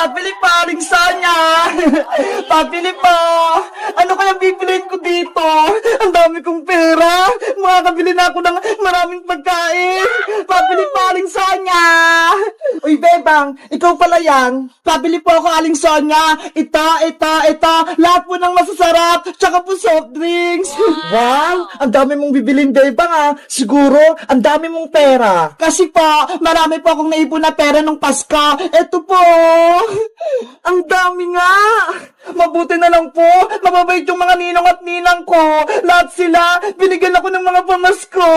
Pabili pa, Aling Sonia! Pabili pa! Ano kaya bibiliin ko dito? Ang dami kong pera! Makakabili na ako ng maraming pagkain! Pabili pa, Aling Sonia! Uy, Bebang, ikaw pala yan. Pabili po ako, Aling Sonia. Ito. Lahat po ng masasarap. Tsaka po soft drinks. Wow! Ang dami mong bibilin, Bebang, ah. Siguro, ang dami mong pera. Kasi po, marami po akong naipon na pera nung Pasko. Ito po. Ang dami nga. Mabuti na lang po. Mababait yung mga ninong at ninang ko. Lahat sila, binigyan ako ng mga pamasko.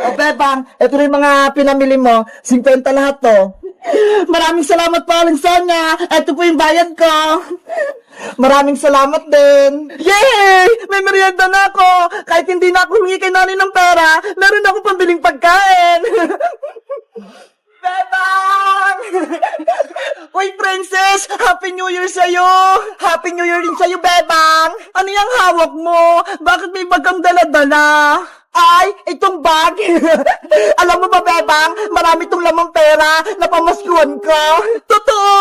O, Bebang, ito rin mga pinamili mo. 50 lahat to. Maraming salamat po, Aling Sonia. Ito po yung bayad ko. Maraming salamat din. Yay! May merienda na ako. Kahit hindi na ako humingi kay nanay ng pera, meron ako pambiling pagkain. Bebang! Uy, Princess! Happy New Year sa'yo! Happy New Year din sa'yo, Bebang! Ano yung hawak mo? Bakit may bagang dala-dala? Ay, itong bag! Alam mo ba, Bebang? Marami itong lamang pera na pamaskuhan ko. Totoo!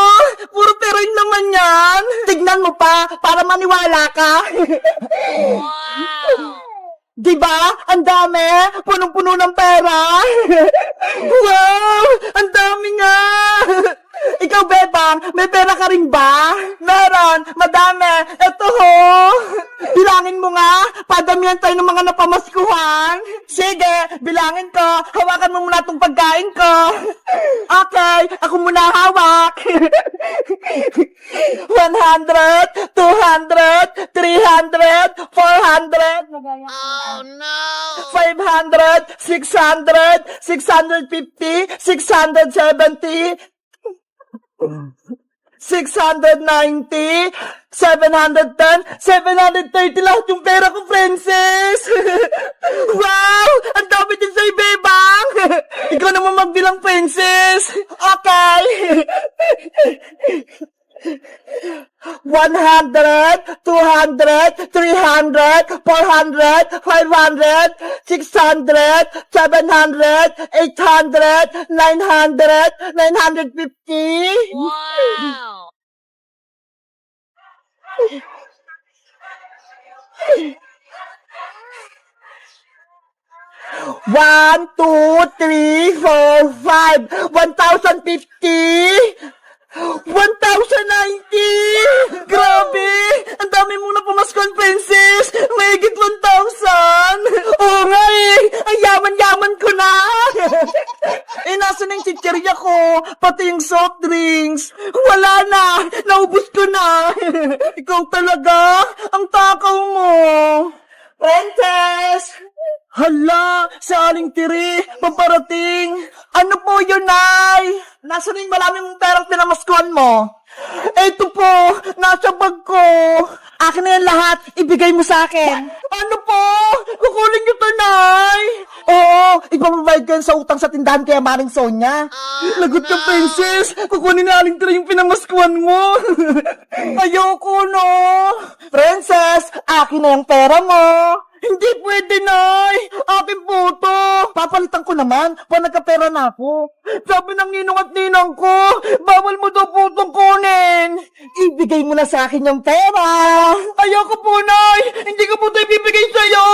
Puro pera yun naman yan! Tignan mo pa, para maniwala ka. Diba? Ang dami! Punong-puno ng pera! Wow! Ang dami nga! Ikaw, Bebang, may pera ka rin ba? Meron! Madami! Ito ho! Bilangin mo nga! Padamihan tayo ng mga napamaskuhan! Sige! Bilangin ko! Hawakan mo muna itong pagkain ko! Okay! Ako muna hawak! 100, 200, 300, 400, Oh no! 500, 600, 650, 670, 690, 710, 730 lahat yung pera ko, Princess! Wow! Ang dami din sa'yo, Bebang! Ikaw naman magbilang, Princess! Okay! 100, 200, 300, 400, 500, 600, 700, 800, 900, 950. Wow! One, two, three, four, five, 1,050. 1,090! Grabe! Ang dami mong napamaskuhan, Princess! Mahigit 1,000! Oo nga eh! Ang yaman-yaman ko na! Nasa na yung chichirya ko? Pati yung soft drinks! Wala na! Naubos ko na! Ikaw talaga! Ang takaw mo! Princess! Hala, sa Aling Tiri, paparating. Ano po yun, Nay? Nasaan yung maraming mong perang pinamaskuhan mo? Eto po, nasa bag ko. Akin na yan lahat, ibigay mo sa akin. Ano po? Kukunin niyo to, Nay? Oo, ipapabayad ko yan sa utang sa tindahan kaya Maring Sonia. Lagot ka, Princess. Kukunin na Aling Tiri yung pinamaskuhan mo. Ayoko, no? Princess, akin na yung pera mo. Hindi pwede, Nay! Akin po to! Papalitan ko naman, pag nagkapera na ako. Sabi ng ninong at ninang ko, bawal mo daw po itong kunin! Ibigay mo na sa akin yung pera! Ayoko po, Nay! Hindi ko po ito ibibigay sa'yo!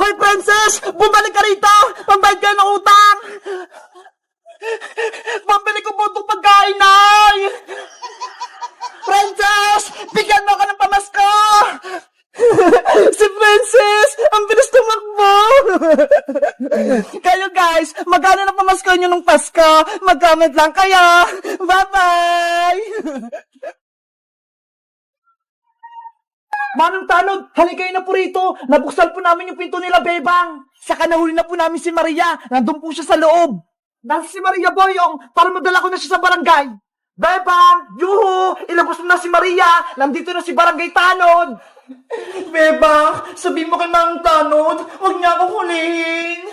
Hoy, Princess! Bumalik ka rito! Pambayad ka ng utang! Pambili ko po itong pagkain, Nay! Princess! Bigyan mo ako ng pamasko! Si Princess! Ang bilis tumakbo! Kayo guys, magkano na pamasko nyo nung Pasko? Mag-comment lang kayo! Bye-bye! Manong Tanod, halika na po rito! Nabuksan po namin yung pinto nila, Bebang! Saka nahuli na po namin si Maria! Nandun po siya sa loob! Nasa si Maria Boyong para madala ko na siya sa barangay! Bebang! Yuhu! Ilabas mo na si Maria! Nandito na si Barangay Tanod! Bebang! Sabihin mo kay Manong Tanod, huwag niya akong hulihin!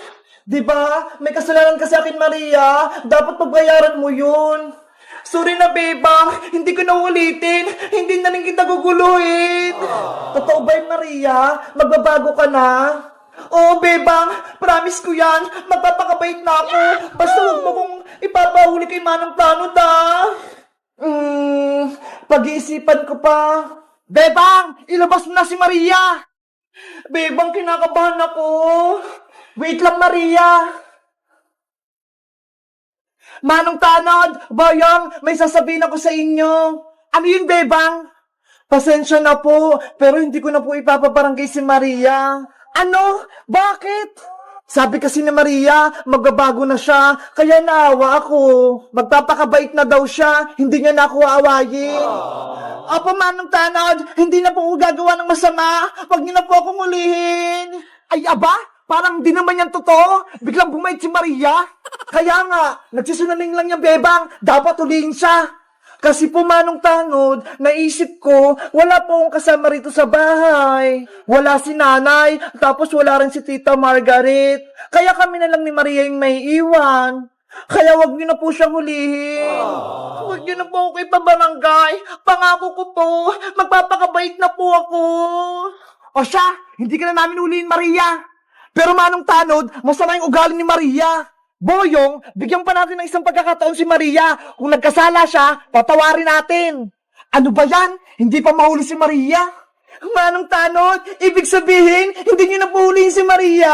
Diba? May kasalanan ka sa akin, Maria. Dapat pagbayaran mo yun. Sorry na, Bebang. Hindi ko na ulitin. Hindi na rin kita guguluhin. Totoo ba yun, Maria? Magbabago ka na? Oo, Bebang. Promise ko yan. Magpapakabait na ako. Basta huwag mo kong ipapahuli kay Manong Tanod pag-iisipan ko pa. Bebang, ilabas mo na si Maria. Bebang, kinakabahan ako. Wait lang, Maria. Manong Tanod, Boyong, may sasabihin ako sa inyo. Ano yun, Bebang? Pasensya na po, pero hindi ko na po ipapabarangay si Maria. Ano? Bakit? Sabi kasi ni Maria, magbabago na siya, kaya naawa ako. Magpapakabait na daw siya, hindi niya na ako aawayin. Opo, Manong Tanod, hindi na po ako gagawa ng masama. Huwag niyo na po akong ulihin. Ay, aba? Parang di naman yan totoo. Biglang bumait si Maria. Kaya nga, nagsisinungaling lang yung Bebang. Dapat ulihin siya. Kasi po, Manong Tanod, naisip ko, wala po akong kasama rito sa bahay. Wala si nanay, tapos wala rin si Tita Margaret. Kaya kami na lang ni Maria yung may iwan. Kaya wag niyo na po siyang hulihin. Wag niyo na po ako ipabarangay. Pangako ko po, magpapakabait na po ako. O siya, hindi ka na namin hulihin, Maria. Pero Manong Tanod, masama yung ugali ni Maria. Boyong, bigyan pa natin ng isang pagkakataon si Maria. Kung nagkasala siya, patawarin natin. Ano ba yan? Hindi pa mahuli si Maria? Manong Tanod, ibig sabihin, hindi niyo na pahulihin si Maria?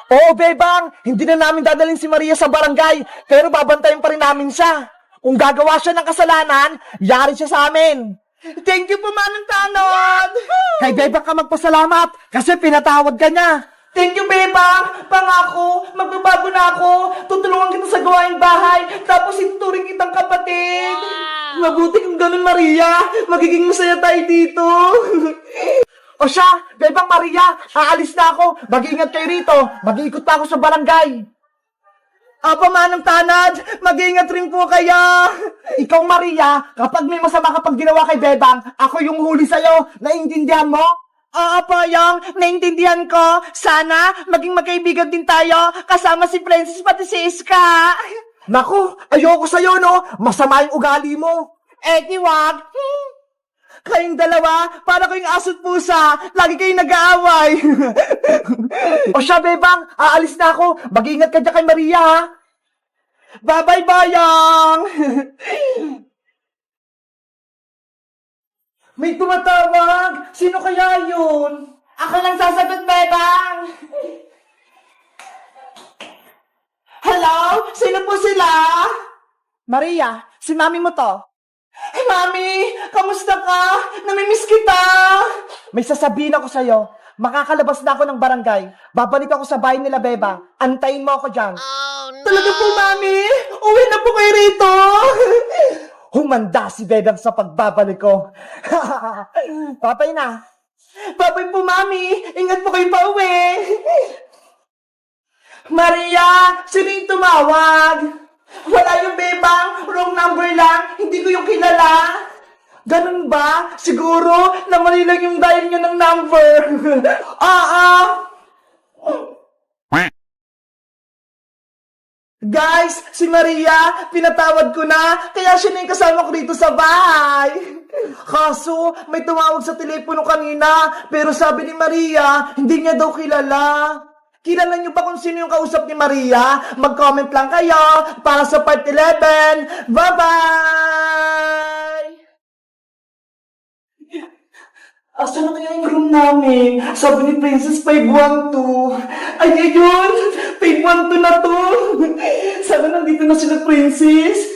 Oo, Bebang, hindi na namin dadalhin si Maria sa barangay, pero babantayan pa rin namin siya. Kung gagawa siya ng kasalanan, yari siya sa amin. Thank you po, Manong Tanod. Kay Bebang ka magpasalamat, kasi pinatawad ka niya. Thank you, Bebang! Pangako, magbabago na ako. Tutulungan kita sa gawaing bahay, tapos ituturing kitang kapatid. Wow! Mabuti kung ganun, Maria. Magiging masaya tayo dito. O siya, Bebang Maria, aalis na ako. Mag-iingat kayo rito. Mag-iikot pa ako sa barangay. Apa, Manong Tanod, mag-iingat rin po kaya. Ikaw, Maria, kapag may masama kapag ginawa kay Bebang, ako yung huli sa'yo. Naiintindihan mo? Oo, Boyong, naintindihan ko. Sana, maging magkaibigan din tayo, kasama si Princess pati si Iska. Naku, ayoko sa'yo, no? Masama yung ugali mo. Eh, di wag. Kayong dalawa, para kayong aso't pusa. Lagi kayong nag-aaway. O siya, Bebang, aalis na ako. Mag-iingat ka dyan kay Maria, ha? Bye-bye, Boyong. May tumatawag! Sino kaya yun? Ako lang sasagot, Bebang! Hello? Sino po sila? Maria, si mami mo to. Hey, mami! Kamusta ka? Namimiss kita! May sasabihin ako sa'yo. Makakalabas na ako ng barangay. Babalik ako sa bahay nila, Bebang. Antayin mo ako dyan. Oh, no! Talaga po, mami? Uwi na po kayo rito! Humanda si Bebang sa pagbabalik ko. Papay na. Papay po, mami. Ingat po kayo pa uwi. Maria, sino yung tumawag? Wala yung Bebang. Wrong number lang. Hindi ko yung kilala. Ganun ba? Siguro na mali lang yung dial nyo ng number. Guys, si Maria, pinatawad ko na, kaya siya na yung kasama ko dito sa bahay. Kaso, may tumawag sa telepono kanina, pero sabi ni Maria, hindi niya daw kilala. Kilala niyo ba kung sino yung kausap ni Maria? Mag-comment lang kayo para sa part 11. Bye-bye! Asa na kaya yung room namin? Sabi ni Princess 512. Ay, ayun! 512 na to! Sabi nandito na sila, Princess.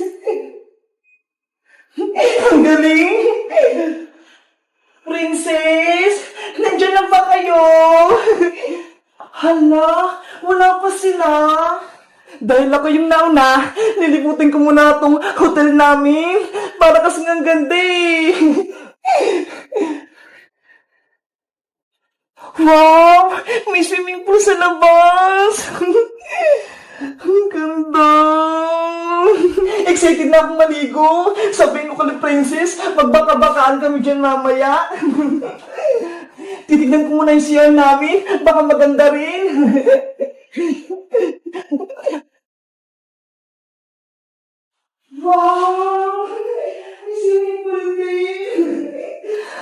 Ang galing! Princess! Nandiyan na ba kayo? Hala! Wala pa sila! Dahil ako yung nauna, nilibutin ko muna itong hotel namin. Para kasing ang ganda eh. Wow! May swimming pool sa labas! Ang ganda! Excited na akong maligo! Sabihin ko kay Princess, magbaka-bakaan kami dyan mamaya. Titignan ko muna yung CR namin, baka maganda rin. Wow! May swimming pool din!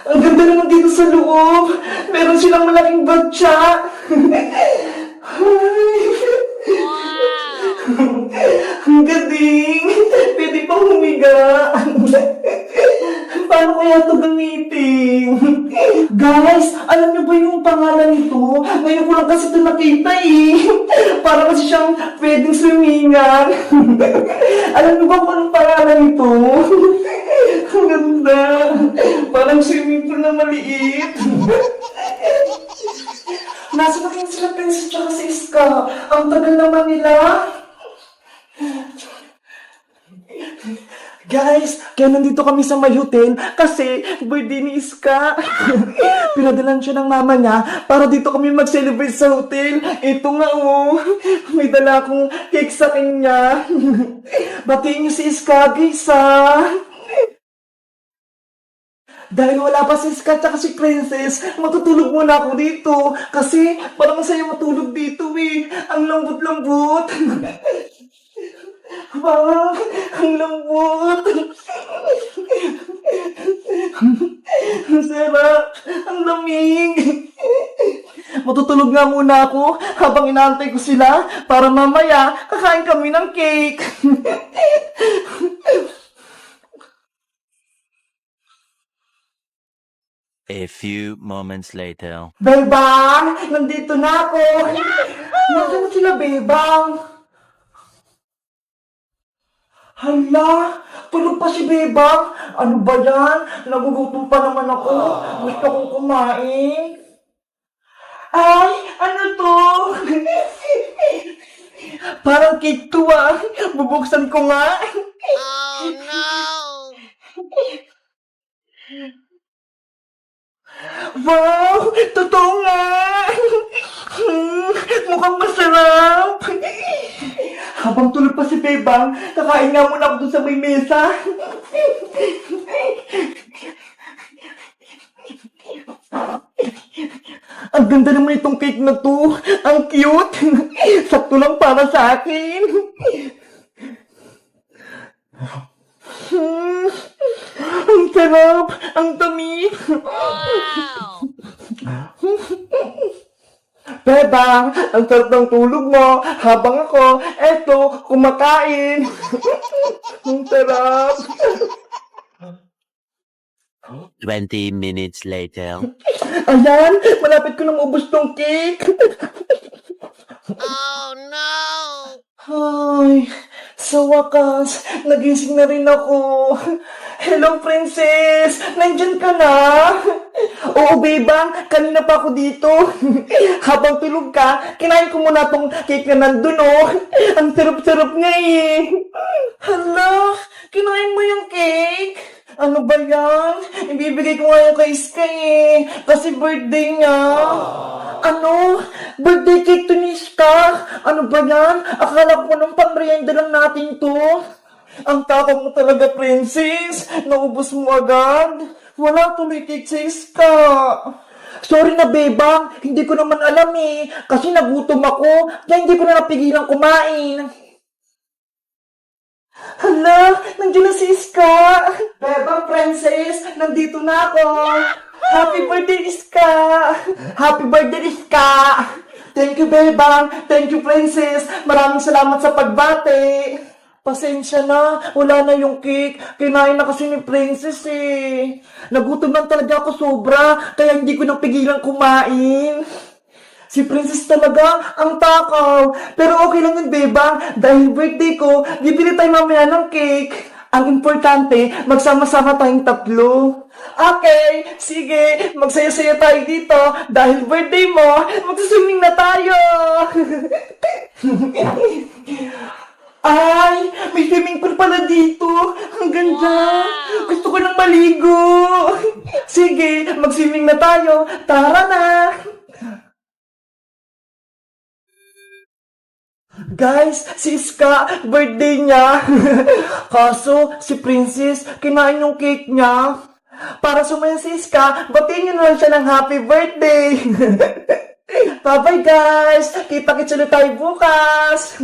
Ang ganda naman dito sa loob. Meron silang malaking batya. Wow! Ang galing! Pwede pang humiga. Paano kaya ito gamitin? Guys, alam niyo ba yung pangalan nito? Ngayon ko lang kasi ito nakita eh. Para kasi siyang pwedeng swimingan. Alam niyo ba kung anong pangalan nito? Ang ganda. Parang swimming pool na maliit. Nasa na kayo sila Princess tsaka si Iska? Ang tagal naman nila. Guys, kaya nandito kami sa may hotel kasi birthday ni Iska. Pinadalan siya ng mama niya para dito kami mag-celebrate sa hotel. Ito nga oh, may dala akong cake sa kanya. Batiin niyo si Iska, guys ah. Dahil wala pa si Iska at si Princess, matutulog muna ako dito. Kasi parang masaya matulog dito eh. Ang lambot-lambot. Wow, ang lambot. Ang sarap. Ang lamig. Matutulog nga muna ako habang inaantay ko sila para mamaya kakain kami ng cake. A few moments later. Bebang! Nandito na ako! Nasaan na sila, Bebang? Hala! Tulog pa si Bebang! Ano ba yan? Nagugutom pa naman ako. Gusto kong kumain. Ay! Ano to? Parang cake to ah. Bubuksan ko nga. Oh no! Wow! Totoo nga! Mukhang masarap! Habang tulog pa si Bebang, kakain nga muna ako dun sa may mesa. Ang ganda naman itong cake na to. Ang cute! Sakto lang para sa akin. Ang sarap! Ang dami! Wow! Bebang, ang sarap ng tulog mo habang ako, eto, kumakain. Ang sarap. 20 minutes later. Ayan, malapit ko na maubos tong cake. Oh no! Ay, sa wakas, nagising na rin ako. Hello, Princess! Nandyan ka na? Oo, Bebang, kanina pa ako dito. Habang tulog ka, kinain ko muna tong cake na nandun, oh. Ang sarap-sarap nga eh. Hala, kinain mo yung cake? Ano ba yan? Ibibigay ko nga yung kay Iska eh. Kasi birthday niya. Ano? Birthday cake to ni Iska? Ano ba yan? Akala ko nung pang-merienda lang natin to. Ang takot mo talaga, Princess. Naubos mo agad. Wala tuloy cake sa Iska. Sorry na, Bebang. Hindi ko naman alam eh. Kasi nagutom ako. Kaya hindi ko na napigilan kumain. Hala, nandiyan na si Iska. Bebang, Princess, nandito na ako. Happy birthday, Iska. Happy birthday, Iska. Thank you, Bebang. Thank you, Princess. Maraming salamat sa pagbati. Pasensya na, wala na yung cake. Kinain na kasi ni Princess eh. Nagutom lang talaga ako sobra, kaya hindi ko nang pigilan kumain. Si Princess talaga, ang takaw. Pero okay lang yun, Bebang. Dahil birthday ko, bibili tayo mamaya ng cake. Ang importante, magsama-sama tayong tatlo. Okay, sige, magsaya-saya tayo dito. Dahil birthday mo, magsaswimming na tayo. Ay, may swimming pool pala dito. Ang ganda. Wow. Gusto ko nang maligo. Sige, mag-swimming na tayo. Tara na. Guys, si Iska, birthday niya. Kaso, si Princess, kinain yung cake niya. Para sumaya si Iska, batiin niyo na lang siya ng happy birthday. Bye-bye guys! Kita-kits ulit tayo bukas!